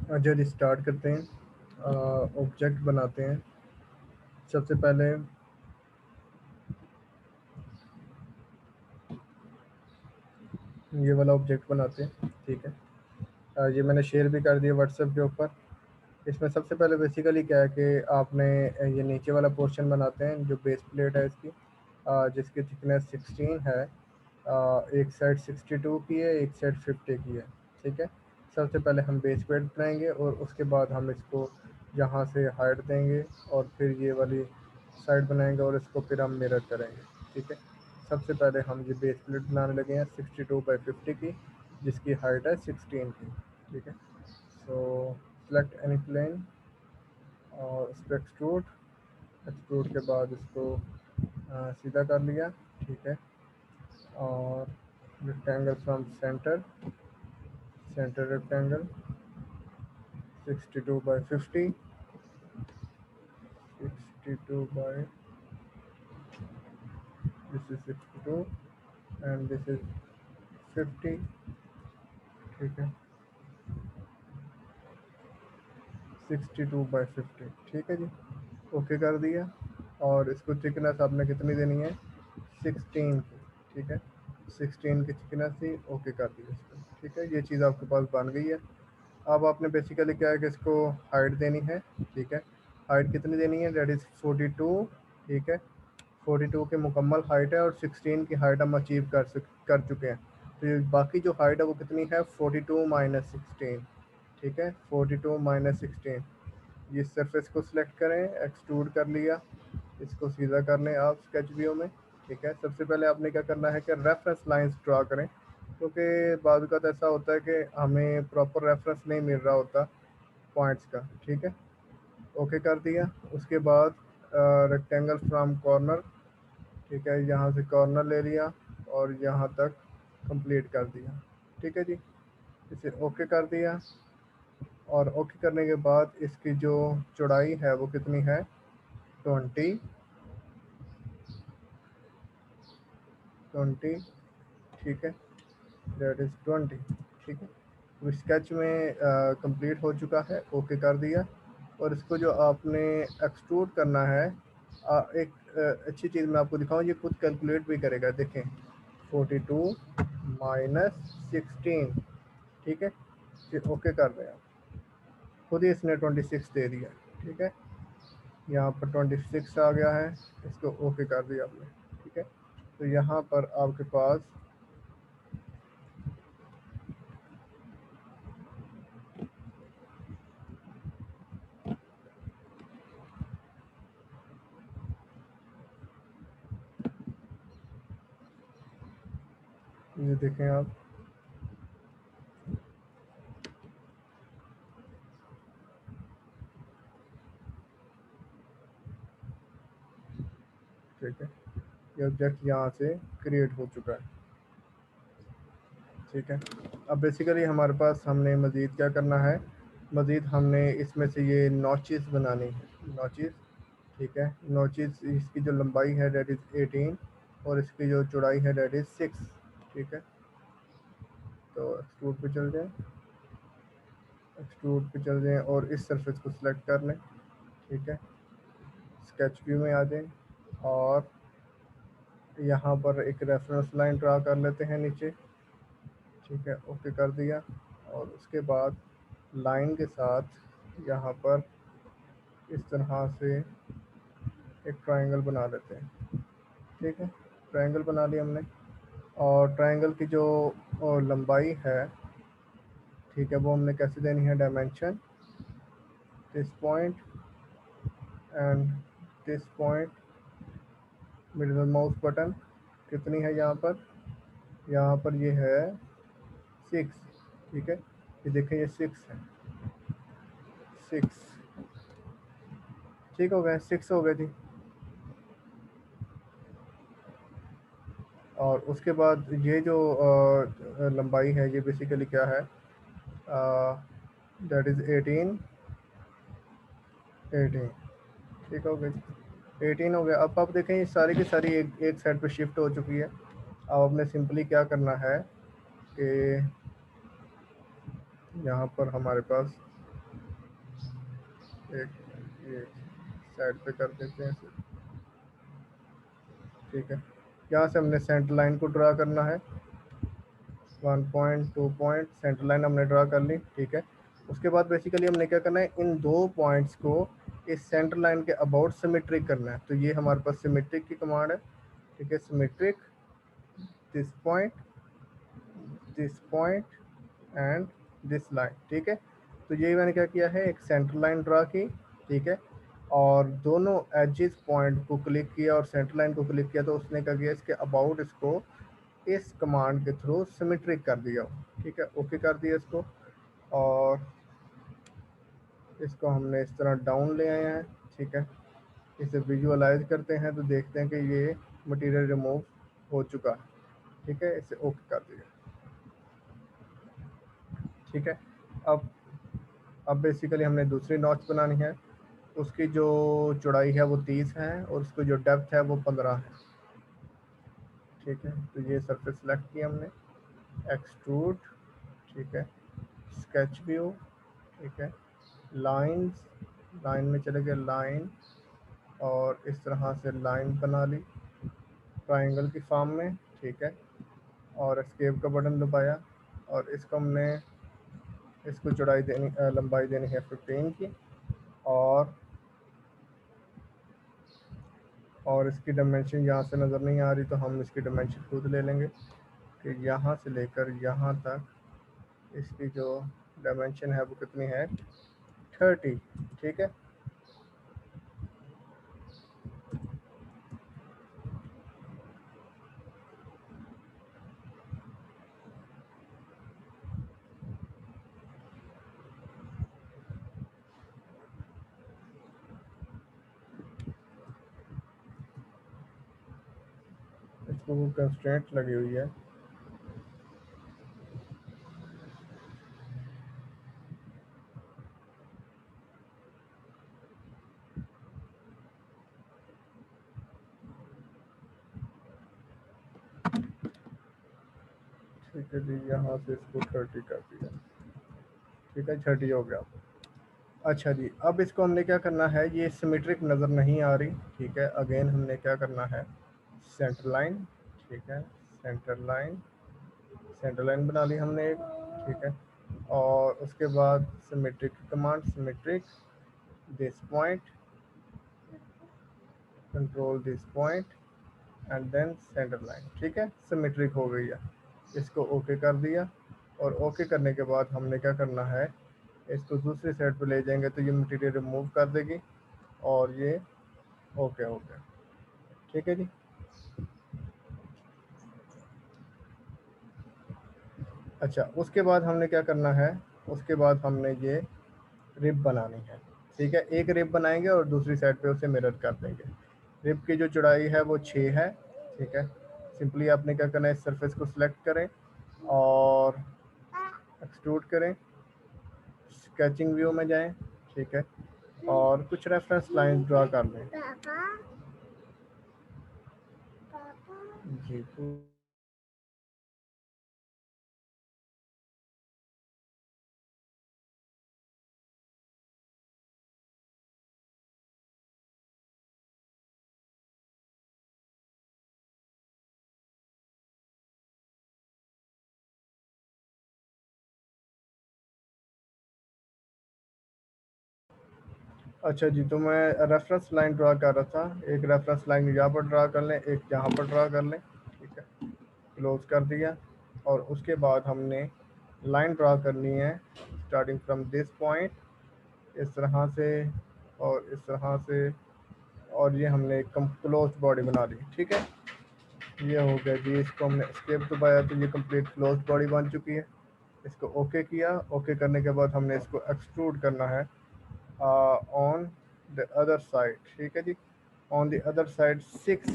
चलिए स्टार्ट करते हैं। ऑब्जेक्ट बनाते हैं। सबसे पहले ये वाला ऑब्जेक्ट बनाते हैं, ठीक है। ये मैंने शेयर भी कर दिया व्हाट्सएप के ऊपर। इसमें सबसे पहले बेसिकली क्या है कि आपने ये नीचे वाला पोर्शन बनाते हैं जो बेस प्लेट है इसकी, जिसकी थिकनेस 16 है। एक साइड 62 की है, एक साइड 50 की है, ठीक है। सबसे पहले हम बेस प्लेट बनाएंगे और उसके बाद हम इसको यहाँ से हाइट देंगे और फिर ये वाली साइड बनाएंगे और इसको फिर हम मिरर करेंगे, ठीक है। सबसे पहले हम ये बेस प्लेट बनाने लगे हैं 62/50 की, जिसकी हाइट है 16 की, ठीक है। सो सेलेक्ट एनी प्लेन और इस पर एक्सट्रूड। एक्सट्रूड के बाद इसको सीधा कर लिया, ठीक है। और rectangle from centre, centre rectangle 62/50, 62 by this is 62 and this is 50, ठीक है। 62/50, ठीक है जी। ओके कर दिया। और इसको थिकनेस आपने कितनी देनी है, 16 की, ठीक है। 16 की थिकनेस थी, ओके कर दिया इसको, ठीक है। ये चीज़ आपके पास बन गई है। अब आपने बेसिकली क्या है कि इसको हाइट देनी है, ठीक है। हाइट कितनी देनी है, दैट इज़ 42, ठीक है। 42 की मुकम्मल हाइट है और 16 की हाइट हम अचीव कर चुके हैं। तो ये बाकी जो हाइट है वो कितनी है, 42 माइनस 16, ठीक है। 42 माइनस 16। इस सरफेस को सिलेक्ट करें, एक्सट्रूड कर लिया। इसको सीधा कर लें आप स्केच व्यू में, ठीक है। सबसे पहले आपने क्या करना है कि रेफरेंस लाइंस ड्रा करें, क्योंकि बाद का तो ऐसा होता है कि हमें प्रॉपर रेफरेंस नहीं मिल रहा होता पॉइंट्स का, ठीक है। ओके कर दिया। उसके बाद रेक्टेंगल फ्रॉम कॉर्नर, ठीक है, यहाँ से कॉर्नर ले लिया और यहाँ तक कंप्लीट कर दिया, ठीक है जी। इसे ओके कर दिया। और ओके करने के बाद इसकी जो चौड़ाई है वो कितनी है, 20, 20, ठीक है। दैट इज़ 20, ठीक है। तो स्केच में कंप्लीट हो चुका है, ओके कर दिया। और इसको जो आपने एक्सट्रूड करना है, एक अच्छी चीज़ मैं आपको दिखाऊं, ये खुद कैलकुलेट भी करेगा, देखें। 42 माइनस 16, ठीक है। फिर ओके कर रहे हैं, खुद ही इसने 26 दे दिया, ठीक है। यहाँ पर 26 आ गया है, इसको ओके कर दिया आपने, ठीक है। तो यहाँ पर आपके पास ये देखें आप, ठीक है। ये ऑब्जेक्ट यहाँ से क्रिएट हो चुका है, ठीक है। अब बेसिकली हमारे पास हमने मज़ीद क्या करना है, मज़ीद हमने इसमें से ये नॉचेस बनानी है, नॉचेस, ठीक है। नॉचेस, इसकी जो लंबाई है डेट इज़ 18 और इसकी जो चौड़ाई है डेट इज़ 6, ठीक है। तो एक्सट्रूड पे चल जाएं, एक्सट्रूड पे चल जाएं और इस सरफेस को सिलेक्ट कर लें, ठीक है। स्केच व्यू में आ जाएं और यहाँ पर एक रेफरेंस लाइन ड्रा कर लेते हैं नीचे, ठीक है। ओके कर दिया। और उसके बाद लाइन के साथ यहाँ पर इस तरह से एक ट्रायंगल बना लेते हैं, ठीक है। ट्रायंगल बना लिया हमने। और ट्रायंगल की जो लंबाई है, ठीक है, वो हमने कैसे देनी है, dimension this point and this point, middle mouse button कितनी है यहाँ पर, यहाँ पर ये है 6, ठीक है। ये देखें, ये 6 है, 6, ठीक हो गया, 6 हो गई थी। और उसके बाद ये जो लंबाई है ये बेसिकली क्या है, दैट इज़ 18, 18, ठीक हो गई, 18 हो गया। अब आप देखें ये सारी की सारी एक साइड पे शिफ्ट हो चुकी है। अब आपने सिंपली क्या करना है कि यहाँ पर हमारे पास एक ये साइड पे कर देते हैं इसे। ठीक है, यहाँ से हमने सेंटर लाइन को ड्रा करना है। 1 पॉइंट 2 पॉइंट सेंटर लाइन हमने ड्रा कर ली। ठीक है, उसके बाद बेसिकली हमने क्या करना है, इन दो पॉइंट्स को इस सेंटर लाइन के अबाउट सिमेट्रिक करना है। तो ये हमारे पास सिमेट्रिक की कमांड है। ठीक है, symmetric this point and this line. ठीक है, तो ये मैंने क्या किया है, एक सेंटर लाइन ड्रा की। ठीक है, और दोनों एजेस पॉइंट को क्लिक किया और सेंटर लाइन को क्लिक किया, तो उसने क्या किया, इसके अबाउट इसको इस कमांड के थ्रू सिमेट्रिक कर दिया। ठीक है, ओके कर दिया इसको, और इसको हमने इस तरह डाउन ले आए हैं। ठीक है, इसे विजुअलाइज करते हैं तो देखते हैं कि ये मटेरियल रिमूव हो चुका है। ठीक है, इसे ओके कर दिया। ठीक है, अब बेसिकली हमने दूसरी नॉच बनानी है। उसकी जो चौड़ाई है वो 30 है और उसकी जो डेप्थ है वो 15 है। ठीक है, तो ये सरफेस सेलेक्ट किया हमने, एक्सट्रूड। ठीक है, स्केच व्यू। ठीक है, लाइंस, लाइन में चले गए, लाइन, और इस तरह से लाइन बना ली ट्रायंगल की फॉर्म में। ठीक है, और एस्केप का बटन दबाया, और इसको हमने इसको चौड़ाई देनी, लंबाई देनी है 15 की, और इसकी डायमेंशन यहाँ से नज़र नहीं आ रही, तो हम इसकी डायमेंशन खुद ले लेंगे कि यहाँ से लेकर यहाँ तक इसकी जो डायमेंशन है वो कितनी है, 30। ठीक है, इसको वो कंस्ट्रेंट लगी हुई है। ठीक है जी, यहाँ से इसको 30 कर दिया। ठीक है, 30 हो गया। अच्छा जी, अब इसको हमने क्या करना है, ये सिमेट्रिक नज़र नहीं आ रही। ठीक है, अगेन हमने क्या करना है, सेंटर लाइन। ठीक है, सेंटर लाइन, सेंटर लाइन बना ली हमने एक। ठीक है, और उसके बाद symmetric command, symmetric this point, control this point, and then centre line. ठीक है, सिमेट्रिक हो गई है। इसको ओके कर दिया, और ओके करने के बाद हमने क्या करना है, इसको दूसरी साइड पे ले जाएंगे तो ये मटेरियल रिमूव कर देगी, और ये ओके हो गया। ठीक है जी। अच्छा, उसके बाद हमने क्या करना है, उसके बाद हमने ये रिब बनानी है। ठीक है, एक रिब बनाएंगे और दूसरी साइड पे उसे मिरर कर देंगे। रिब की जो चौड़ाई है वो 6 है। ठीक है, सिंपली आपने क्या करना है, इस सरफेस को सिलेक्ट करें और एक्सट्रूड करें, स्केचिंग व्यू में जाएं। ठीक है, और कुछ रेफरेंस लाइन ड्रा कर लें। जी, अच्छा जी, तो मैं रेफरेंस लाइन ड्रा कर रहा था। एक रेफरेंस लाइन यहाँ पर ड्रा कर लें, एक यहाँ पर ड्रा कर लें। ठीक है, क्लोज कर दिया, और उसके बाद हमने लाइन ड्रा करनी है स्टार्टिंग फ्रॉम दिस पॉइंट, इस तरह से और इस तरह से, और ये हमने एक क्लोज बॉडी बना ली। ठीक है, ये हो गया जी। इसको हमने एस्केप दबाया तो ये कंप्लीट क्लोज बॉडी बन चुकी है। इसको ओके किया, ओके करने के बाद हमने इसको एक्सट्रूड करना है ऑन द अदर साइड। ठीक है जी, on the other side 6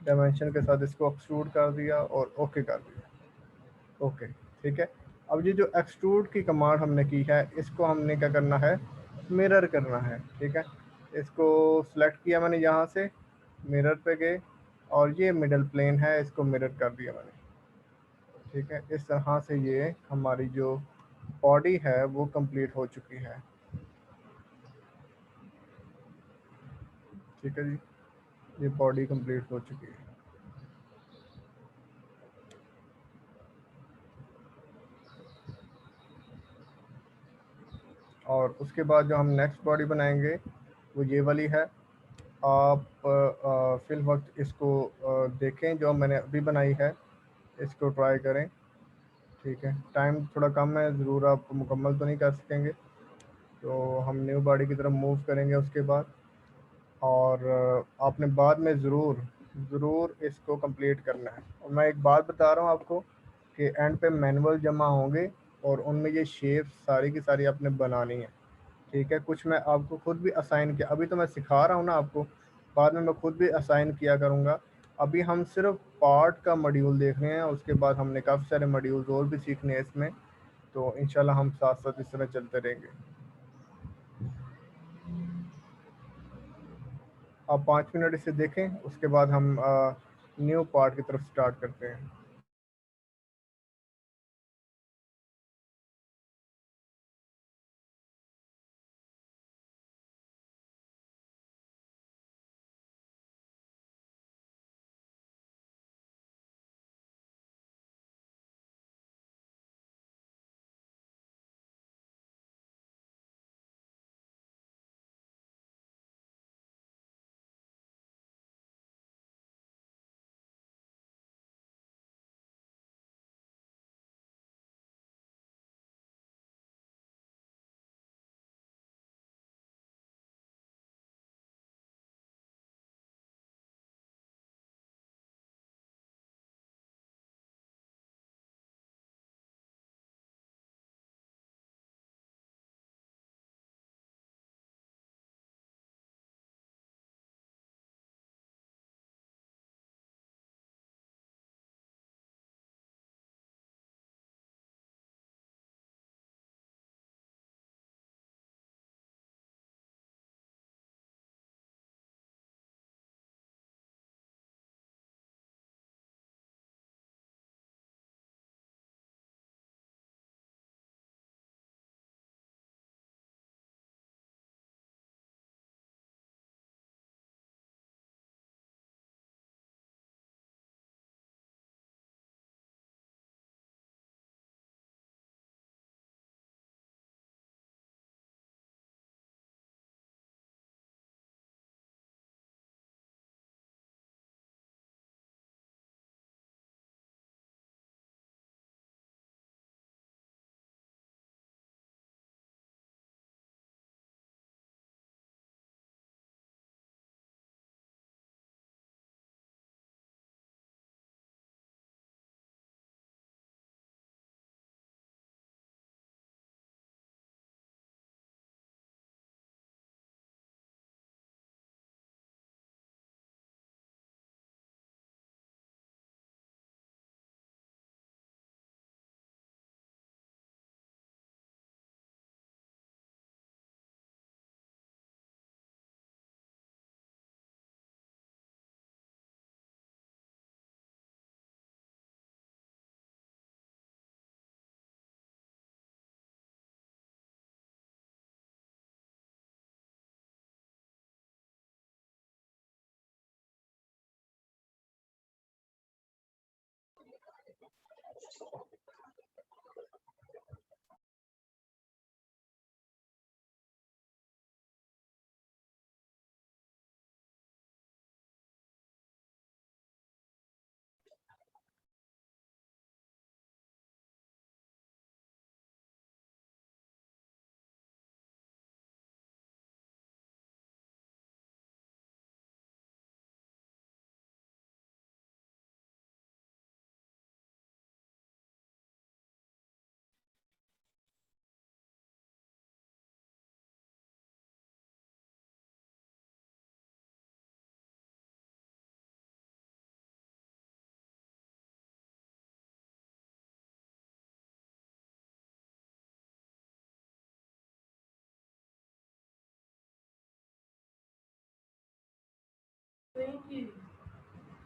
dimension के साथ इसको एक्सट्रूड कर दिया और ओके कर दिया। ओके, ठीक है। अब ये जो एक्सट्रूड की कमांड हमने की है, इसको हमने क्या करना है, मिरर करना है। ठीक है, इसको सेलेक्ट किया मैंने, यहाँ से मिरर पे गए, और ये मिडल प्लेन है, इसको मिरर कर दिया मैंने। ठीक है, इस तरह से ये हमारी जो बॉडी है वो कंप्लीट हो चुकी है। ठीक है जी, ये बॉडी कंप्लीट हो चुकी है। और उसके बाद जो हम नेक्स्ट बॉडी बनाएंगे वो ये वाली है। आप फिल वक्त इसको देखें, जो मैंने अभी बनाई है इसको ट्राई करें। ठीक है, टाइम थोड़ा कम है, ज़रूर आप मुकम्मल तो नहीं कर सकेंगे, तो हम न्यू बॉडी की तरफ मूव करेंगे उसके बाद। और आपने बाद में ज़रूर इसको कंप्लीट करना है। और मैं एक बात बता रहा हूँ आपको कि एंड पे मैनुअल जमा होंगे और उनमें ये शेप सारी की सारी आपने बनानी है। ठीक है, कुछ मैं आपको खुद भी असाइन किया, अभी तो मैं सिखा रहा हूँ ना आपको, बाद में मैं खुद भी असाइन किया करूँगा। अभी हम सिर्फ पार्ट का मॉड्यूल देख रहे हैं, उसके बाद हमने काफ़ी सारे मॉड्यूल्स और भी सीखने हैं इसमें, तो इंशाल्लाह हम साथ साथ इस तरह चलते रहेंगे। आप 5 मिनट इसे देखें, उसके बाद हम न्यू पार्ट की तरफ स्टार्ट करते हैं।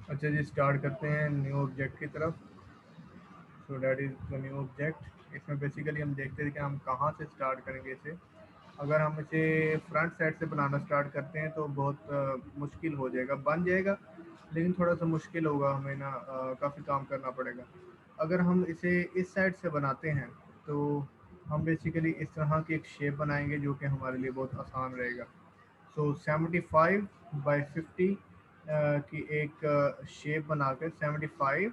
अच्छा जी, स्टार्ट करते हैं न्यू ऑब्जेक्ट की तरफ। So that is the new object. इसमें बेसिकली हम देखते हैं कि हम कहाँ से स्टार्ट करेंगे इसे। अगर हम इसे फ्रंट साइड से बनाना स्टार्ट करते हैं तो बहुत मुश्किल हो जाएगा, बन जाएगा लेकिन थोड़ा सा मुश्किल होगा, हमें ना काफ़ी काम करना पड़ेगा। अगर हम इसे इस साइड से बनाते हैं तो हम बेसिकली इस तरह की एक शेप बनाएंगे जो कि हमारे लिए बहुत आसान रहेगा। सो 75/50 की एक शेप बनाकर 75,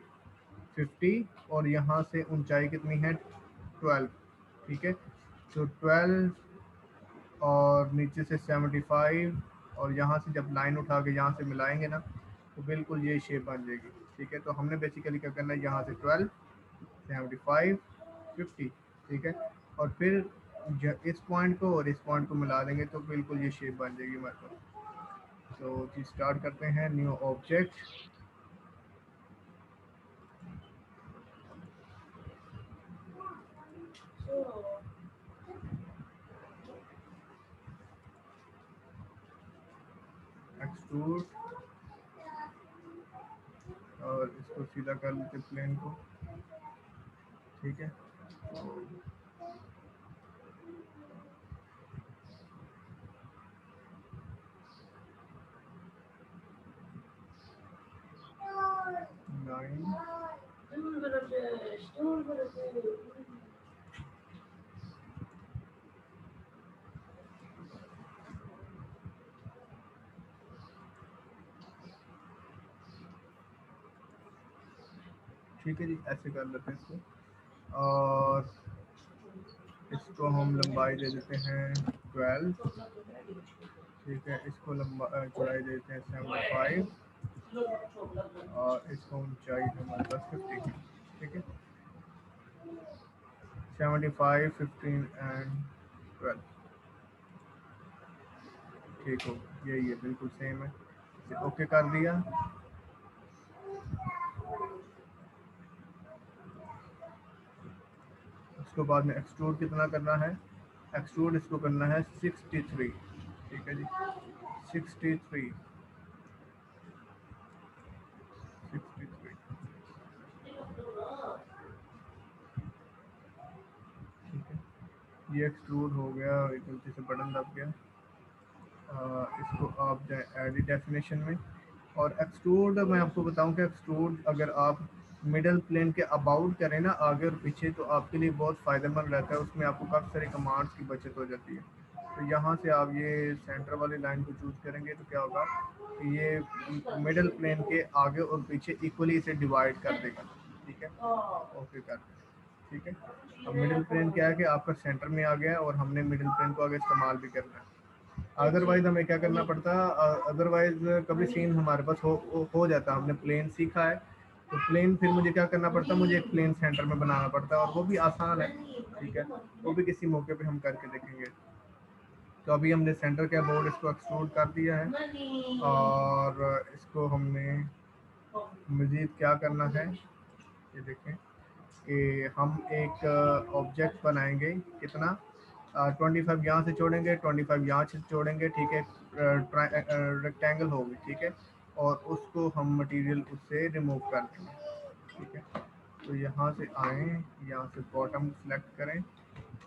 50 और यहाँ से ऊंचाई कितनी है 12, ठीक है। तो 12 और नीचे से 75 और यहाँ से जब लाइन उठा के यहाँ से मिलाएंगे ना तो बिल्कुल ये शेप बन जाएगी, ठीक है। तो हमने बेसिकली क्या करना है, यहाँ से 12, 75, 50, ठीक है। और फिर इस पॉइंट को और इस पॉइंट को मिला देंगे तो बिल्कुल ये शेप बन जाएगी हमारे पास। तो जी स्टार्ट करते हैं न्यू ऑब्जेक्ट। एक्सट्रूड और इसको सीधा कर लेते प्लेन को, ठीक है। तो 9, ठीक है जी, ऐसे कर लेते हैं इसको। और इसको हम लंबाई दे देते हैं 12, ठीक है। इसको लंबा चौड़ाई देते हैं 75 और इसको ऊंचाई हमारे पास 50 की, ठीक है। 75, 15 एंड 12, ठीक हो, यही है, बिल्कुल सेम है। इसे ओके कर दिया। उसके बाद में एक्सट्रूड कितना करना है, एक्सट्रूड इसको करना है 63, ठीक है जी, 63, 63, ठीक है। ये एक्सट्रूड हो गया, गलती से बटन दब गया। इसको आप जाए एडिट डेफिनेशन में। और एक्सट्रूड मैं आपको बताऊं कि एक्सट्रूड अगर आप मिडल प्लेन के अबाउट करें ना आगे और पीछे तो आपके लिए बहुत फ़ायदेमंद रहता है, उसमें आपको काफ़ी सारी कमांड्स की बचत हो जाती है। तो यहाँ से आप ये सेंटर वाली लाइन को चूज़ करेंगे तो क्या होगा कि ये मिडल प्लेन के आगे और पीछे इक्वली इसे डिवाइड कर देगा, ठीक है। ओके कर दें, ठीक है। अब मिडिल प्लेन क्या है कि आपका सेंटर में आ गया और हमने मिडिल प्लेन को आगे इस्तेमाल भी करना है। अदरवाइज हमें क्या करना पड़ता है, अदरवाइज कभी सीन हमारे पास हो जाता है, हमने प्लेन सीखा है तो प्लेन फिर मुझे क्या करना पड़ता है, मुझे एक प्लेन सेंटर में बनाना पड़ता है और वो भी आसान है, ठीक है। वो भी किसी मौके पे हम करके देखेंगे। तो अभी हमने सेंटर के अबाउट इसको एक्सट्रूड कर दिया है और इसको हमने मज़ीद क्या करना है, ये देखें कि हम एक ऑब्जेक्ट बनाएंगे, कितना 25 यहाँ से जोड़ेंगे, 25 यहाँ से जोड़ेंगे, ठीक है। रेक्टेंगल होगी, ठीक है। और उसको हम मटेरियल उससे रिमूव कर देंगे, ठीक है। तो यहाँ से आए, यहाँ से बॉटम सेलेक्ट करें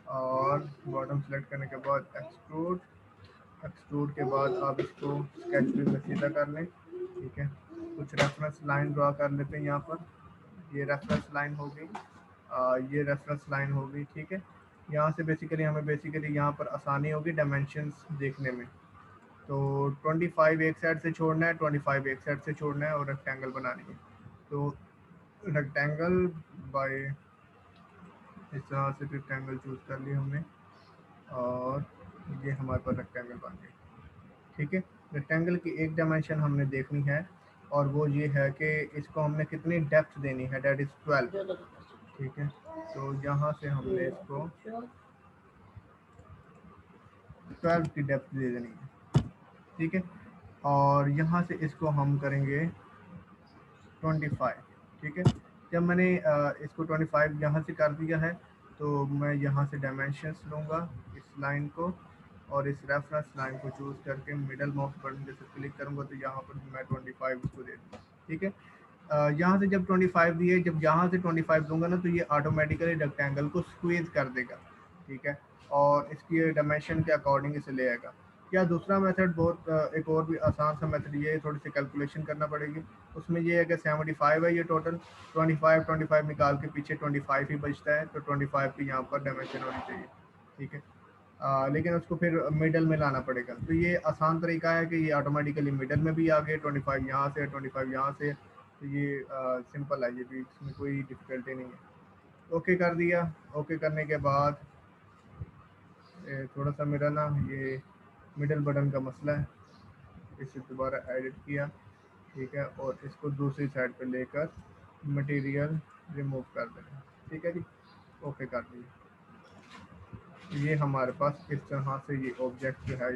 और बॉटम सेलेक्ट करने के बाद एक्सट्रूड, एक्सट्रूड के बाद आप इसको स्केच में सीधा कर लें, ठीक है। कुछ रेफरेंस लाइन ड्रा कर लेते हैं यहाँ पर, ये रेफरेंस लाइन हो गई, ये रेफरेंस लाइन हो गई, ठीक है। यहाँ से बेसिकली हमें यहाँ पर आसानी होगी डायमेंशंस देखने में। तो 25 एक साइड से छोड़ना है, 25 एक साइड से छोड़ना है और रेक्टेंगल बनानी है। तो रेक्टेंगल बाय इस तरह से रेक्टेंगल चूज़ कर लिया हमने और ये हमारे पास रेक्टेंगल बन गई, ठीक है। रेक्टेंगल की एक डायमेंशन हमने देखनी है और वो ये है कि इसको हमने कितनी डेप्थ देनी है, डेट इज़ 12, ठीक है। तो यहाँ से हमने इसको 12 की डेप्थ दे देनी है, ठीक है। और यहाँ से इसको हम करेंगे 25, ठीक है। जब मैंने इसको 25 यहाँ से कर दिया है तो मैं यहाँ से डायमेंशंस लूँगा इस लाइन को और इस रेफरेंस लाइन को चूज़ करके मिडल माउस बटन जैसे क्लिक करूँगा तो यहाँ पर मैं 25 इसको दे दूँगा, ठीक है। यहाँ से जब 25 दिए, जब यहाँ से 25 दूंगा ना तो ये ऑटोमेटिकली रेक्टेंगल को स्क्वीज कर देगा, ठीक है। और इसकी डायमेंशन के अकॉर्डिंग इसे ले आएगा। या दूसरा मेथड बहुत एक और भी आसान सा मेथड ये है, थोड़ी सी कैलकुलेशन करना पड़ेगी। उसमें ये है कि 75 है ये टोटल, 25 निकाल के पीछे 25 ही बचता है, तो 25 की यहाँ पर डायमेंशन होनी चाहिए, ठीक है। लेकिन उसको फिर मिडल में लाना पड़ेगा। तो ये आसान तरीका है कि ये ऑटोमेटिकली मिडल में भी आ गए, 25 यहाँ से 25 यहाँ से। तो ये सिंपल है, ये भी इसमें कोई डिफ़िकल्टी नहीं है। ओके कर दिया। ओके करने के बाद थोड़ा सा मेरा ना ये मिडल बटन का मसला है, इसे दोबारा एडिट किया, ठीक है, और इसको दूसरी साइड पे लेकर मटेरियल रिमूव कर देना, ठीक है जी। ओके कर दिया। ये हमारे पास इस तरह से ये ऑब्जेक्ट जो है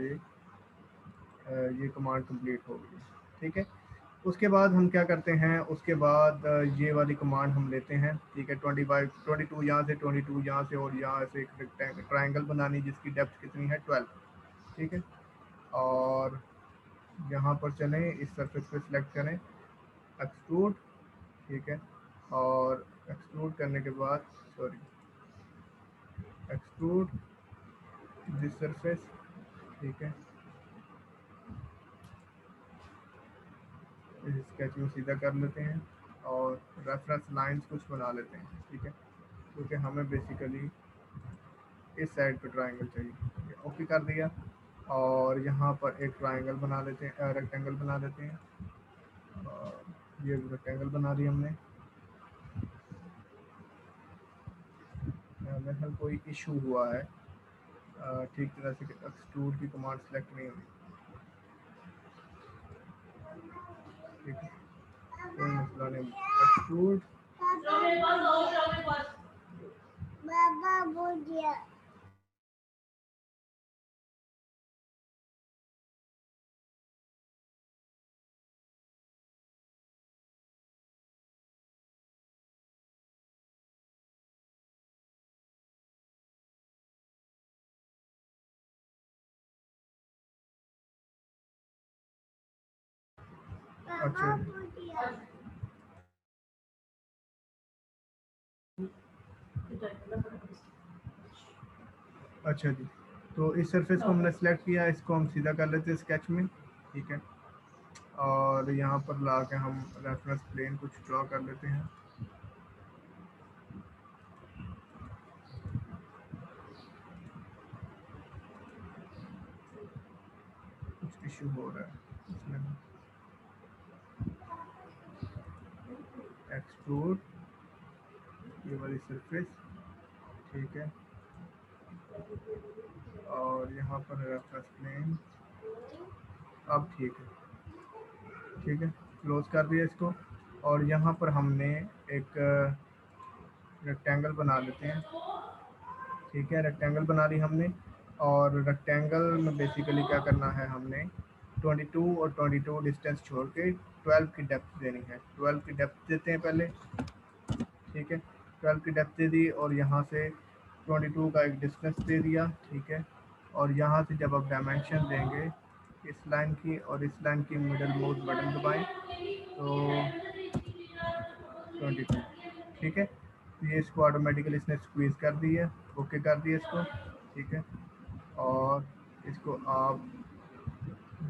ये कमांड कंप्लीट हो गई, ठीक है। उसके बाद हम क्या करते हैं, उसके बाद ये वाली कमांड हम लेते हैं, ठीक है। 25 22 यहाँ से, 22 यहाँ से, और यहाँ से एक ट्राइंगल बनानी जिसकी डेप्थ कितनी है 12, ठीक है। और यहाँ पर चलें, इस सरफेस पे सिलेक्ट करें, एक्सट्रूड, ठीक है। और एक्सट्रूड करने के बाद, सॉरी, एक्सट्रूड दिस सरफेस, ठीक है। इस स्केच में सीधा कर लेते हैं और रेफरेंस लाइंस कुछ बना लेते हैं, ठीक है, क्योंकि हमें बेसिकली इस साइड पे ट्रायंगल चाहिए। ओके कर दिया। और यहाँ पर एक ट्रायंगल बना लेते हैं, रेक्टेंगल बना लेते हैं। और ये रेक्टेंगल बना दिया हमने। मेरे कोई इशू हुआ है, ठीक तरह से एक्सट्रूड की कमांड सेलेक्ट नहीं हुई, ठीक है, कोई मसला नहीं। एक्सट्रूड, अच्छा अच्छा जी। तो इस सरफेस को हमने सेलेक्ट किया, इसको हम सीधा कर लेते हैं स्केच में, ठीक है। और यहाँ पर ला के हम रेफरेंस प्लेन कुछ ड्रॉ कर लेते हैं। कुछ इशू हो रहा है इसमें। एक्सट्रूड ये वाली सरफेस, ठीक है। और यहाँ पर रेफरेंस प्लेन, अब ठीक है, ठीक है, क्लोज कर दिया इसको। और यहाँ पर हमने एक रेक्टेंगल बना लेते हैं, ठीक है। रेक्टेंगल बना ली हमने। और रेक्टेंगल में बेसिकली क्या करना है, हमने 22 और 22 डिस्टेंस छोड़ के 12 की डेप्थ देनी है। 12 की डेप्थ देते हैं पहले, ठीक है। 12 की डेप्थ दे दी और यहाँ से 22 का एक डिस्टेंस दे दिया, ठीक है। और यहाँ से जब आप डायमेंशन देंगे इस लाइन की और इस लाइन की मिडल माउस बटन दबाएं तो 22, ठीक है। तो ये इसको ऑटोमेटिकली इसने स्क्वीज़ कर दिया, ओके कर दिया इसको, ठीक है। और इसको आप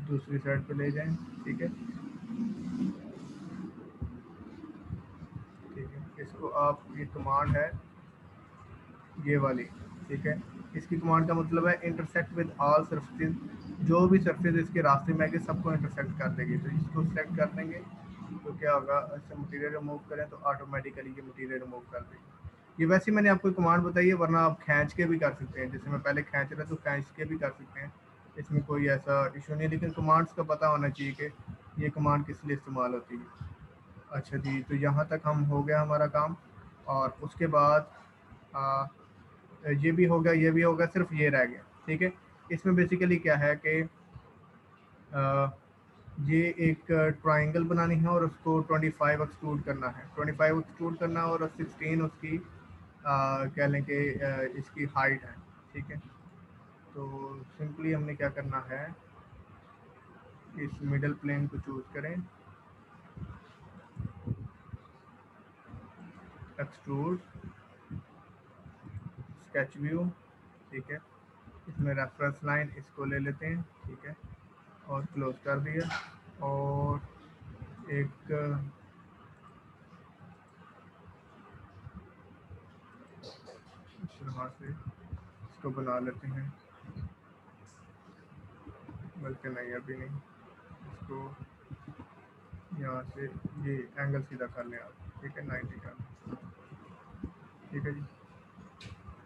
दूसरी साइड पे ले जाएं, ठीक है, ठीक है। इसको आप, ये कमांड है ये वाली, ठीक है। इसकी कमांड का मतलब है इंटरसेक्ट विद ऑल सरफेस, जो भी सरफेस इसके रास्ते में आएगी सबको इंटरसेक्ट कर देगी। तो इसको सेलेक्ट कर देंगे तो क्या होगा, ऐसे मटेरियल रिमूव करें तो ऑटोमेटिकली ये मटेरियल रिमूव कर देगी। ये वैसे मैंने आपको कमांड बताई है, वरना आप खींच के भी कर सकते हैं, जैसे मैं पहले खींच रहा तो खींच के भी कर सकते हैं, इसमें कोई ऐसा इशू नहीं है। लेकिन कमांड्स का पता होना चाहिए कि ये कमांड किस लिए इस्तेमाल होती है। अच्छा जी, तो यहाँ तक हम हो गया हमारा काम। और उसके बाद आ, ये भी हो गया, ये भी हो गया, सिर्फ ये रह गया, ठीक है। इसमें बेसिकली क्या है कि ये एक ट्रायंगल बनानी है और उसको 25 एक्सट्रूड करना है, 25 एक्सट्रूड करना है, और 16 उसकी कह लें कि इसकी हाइट है, ठीक है। तो सिंपली हमने क्या करना है, इस मिडल प्लेन को चूज करें, एक्सट्रूड, स्केच व्यू, ठीक है। इसमें रेफरेंस लाइन इसको ले लेते हैं, ठीक है, और क्लोज कर दिया। और एक यहाँ से इसको बना लेते हैं, बल्कि नहीं अभी नहीं, इसको यहाँ से ये एंगल सीधा कर लें आप, ठीक है, 90 कर लें, ठीक है जी,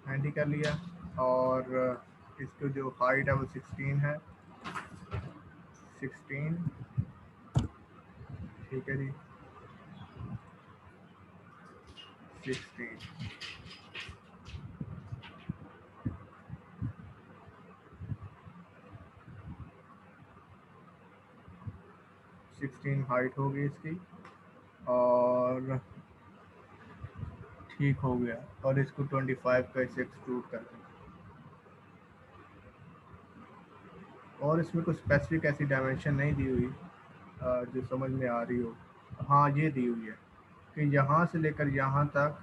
90 कर लिया। और इसको जो हाइट है वो 16 है, 16, ठीक है जी, 16, 16 हाइट होगी इसकी, और ठीक हो गया। और इसको 25 का इसे एक्सट्रूड कर दें। और इसमें कोई स्पेसिफिक ऐसी डायमेंशन नहीं दी हुई जो समझ में आ रही हो। हाँ, ये दी हुई है कि यहाँ से लेकर यहाँ तक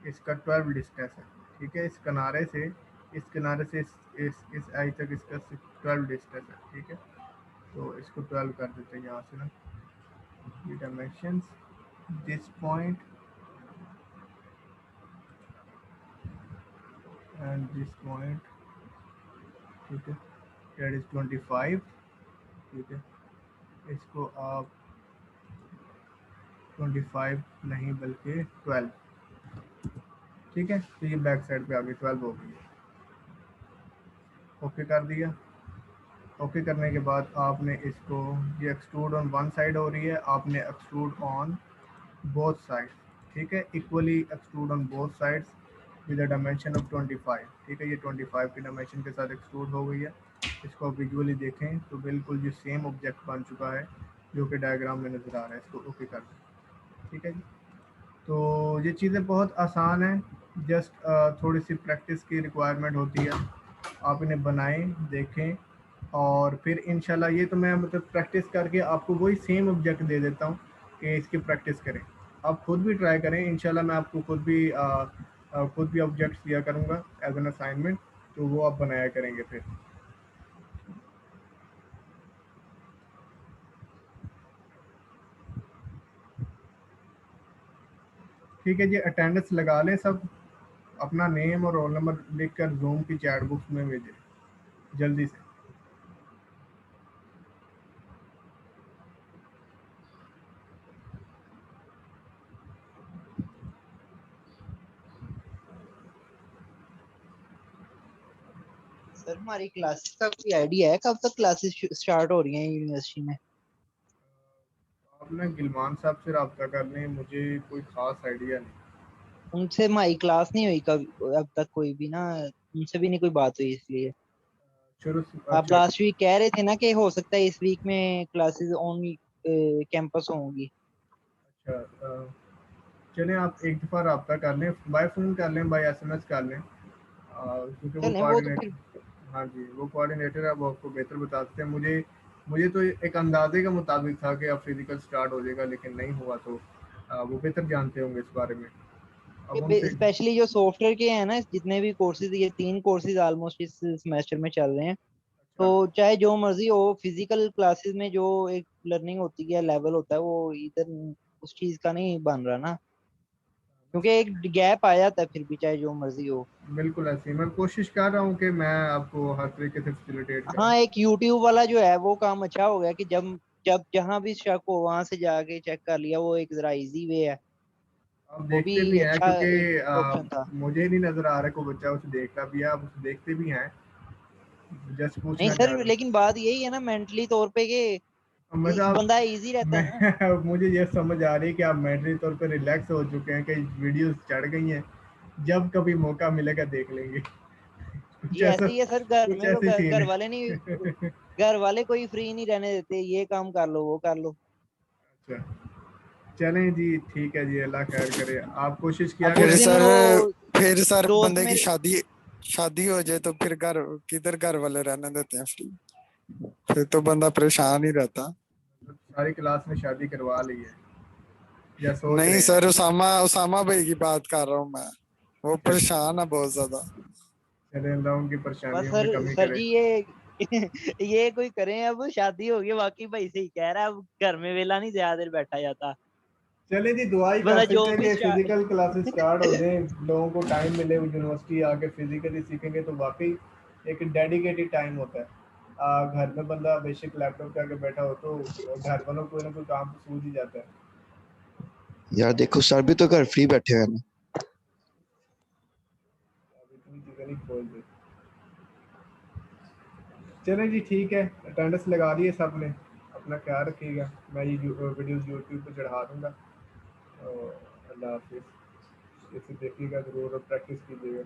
इसका 12 डिस्टेंस है, ठीक है, इस किनारे से इस किनारे से इस आई तक इसका 12 डिस्टेंस है, ठीक है। तो इसको 12 कर देते हैं यहाँ से ना, ये dimensions, this point and this point, ठीक है, दैट इज 25, ठीक है। इसको आप 25 नहीं बल्कि 12, ठीक है। तो ये बैक साइड पे आ गई, 12 हो गई, ओके कर दिया। ओके करने के बाद आपने इसको, ये एक्सट्रूड ऑन वन साइड हो रही है, आपने एक्सट्रूड ऑन बोथ साइड, ठीक है, equally extrude on both sides with a dimension of 25, ठीक है। ये 25 की डायमेंशन के साथ एक्सट्रूड हो गई है। इसको आप विजुअली देखें तो बिल्कुल जो सेम ऑब्जेक्ट बन चुका है जो कि डायग्राम में नज़र आ रहा है। इसको ओके कर दें, ठीक है जी। तो ये चीज़ें बहुत आसान हैं, जस्ट थोड़ी सी प्रैक्टिस की रिक्वायरमेंट होती है। आप इन्हें बनाएं, देखें, और फिर इंशाल्लाह, ये तो मैं मतलब प्रैक्टिस करके आपको वही सेम ऑब्जेक्ट दे देता हूँ कि इसकी प्रैक्टिस करें। आप खुद भी ट्राई करें, इंशाल्लाह मैं आपको खुद भी ऑब्जेक्ट्स दिया करूँगा एज एन असाइनमेंट, तो वो आप बनाया करेंगे फिर। ठीक है जी, अटेंडेंस लगा लें सब, अपना नेम और रोल नंबर लिख कर जूम की चैट बुक्स में भेजें जल्दी से। सर हमारी क्लासेस का कोई आइडिया है कब तक क्लासेस स्टार्ट हो रही हैं यूनिवर्सिटी में? आपने गिलमान साहब से रब्ता कर लें, मुझे कोई खास आइडिया नहीं। उनसे हमारी क्लास नहीं हुई कभी अब तक, कोई भी ना, उनसे भी नहीं कोई बात हुई, इसलिए। शुरू आप अच्छा लास्ट वीक कह रहे थे ना कि हो सकता है इस वीक में क्लासेस ऑन कैंपस होंगी। अच्छा, चलें, आप एक दफ़ा रब्ता कर लें, बाय फ़ोन कर लें, बाय एसएमएस कर लें, क्योंकि वो चलें वो तो फिर। कोऑर्डिनेटर, हाँ जी, वो कोऑर्डिनेटर है, वो आपको बेहतर बता सकते हैं। मुझे मुझे तो एक अंदाजे के मुताबिक था कि अब फिजिकल स्टार्ट हो जाएगा, लेकिन नहीं हुआ, तो वो बेहतर जानते होंगे इस बारे में। अब उनसे, स्पेशली जो सॉफ्टवेयर के हैं ना, जितने भी कोर्सेज, ये 3 कोर्सेज ऑलमोस्ट इस सेमेस्टर में चल रहे हैं। तो अच्छा, चाहे जो मर्जी हो, फिजिकल क्लासेस में जो एक लर्निंग होती है, लेवल होता है, वो इधर उस चीज का नहीं बन रहा ना, क्योंकि एक गैप आ जाता है फिर भी, चाहे जो मर्जी हो। बिल्कुल ऐसे ही मैं कोशिश कर रहा हूँ कि मैं आपको हर तरीके से फैसिलिटेट करूँ। हाँ, एक यूट्यूब वाला जो है वो काम अच्छा हो गया कि जब जब जहां भी शक हो वहां से जाके चेक कर लिया, वो एक जरा इजी वे है। आप वो देखते भी भी हैं, अच्छा क्योंकि एक ऑप्शन था। मुझे नहीं नज़र आ रहा कोई बच्चा उसे देखता भी है, आप उसे देखते भी हैं, जस्ट नहीं पूछना सर, चाह रहा लेकिन बात यही है ना, मेंटली तौर पे कि हूँ। मतलब बंदा इजी रहता है ना। मैं मुझे ये समझ आ रही है कि आप मेंटली तौर पे रिलैक्स हो चुके हैं, कि वीडियोस चढ़ गई हैं, जब कभी मौका मिलेगा देख लेंगे। कुछ ये ऐसा ऐसे ही है सर, घर कुछ में तो ऐसे सीन घर है। वाले नहीं, घर वाले कोई फ्री नहीं रहने देते, ये काम कर लो वो कर लो। अच्छा, चलें जी, ठीक है जी, अल्लाह खैर करे, आप कोशिश किया अब उस करें। दिन वो फिर सर दोस्त बंदे की मेरे, शादी शादी हो जाए तो फिर घर किधर घर वाले रहने देते हैं फ्री? फिर तो बंदा परेशान ही रहता। सारी क्लास में शादी करवा ली है या सोच नहीं रहे हैं? सर, उसामा उसामा भाई की बात कर रहा हूँ मैं। वो अच्छा, परेशान है बहुत ज्यादा। अरे अल्लाह उनकी बस परेशानियों में सर कमी सर करे। जी ये ये कोई करें, अब शादी होगी वाकई भाई सही कह रहा है, अब घर में वेला नहीं ज्यादा देर बैठा जाता। चले जी, दुआ ही कर बंदा सकते हैं जॉब भी कि स्टार्ट। फिजिकल क्लासेस स्टार्ट हो जाएं, लोगों को टाइम मिले, वो यूनिवर्सिटी आके फिजिकली सीखेंगे तो वाकई एक डेडिकेटेड टाइम होता है। घर में बंदा बेशक लैपटॉप के आगे बैठा हो तो घर वालों को कोई ना कोई काम तो सूझ ही जाता है। यार देखो सर भी तो घर फ्री बैठे हुए हैं ना। अब इतनी चीज़ें नहीं खोल दे। चलें जी ठीक है, अटेंडेंस लगा दी है सब ने, अपना ख्याल रखिएगा। मैं ये वीडियोस यूट्यूब पे चढ़ा दूँगा। अल्लाह हाफिज़, इसे देखिएगा ज़रूर और प्रैक्टिस कीजिएगा।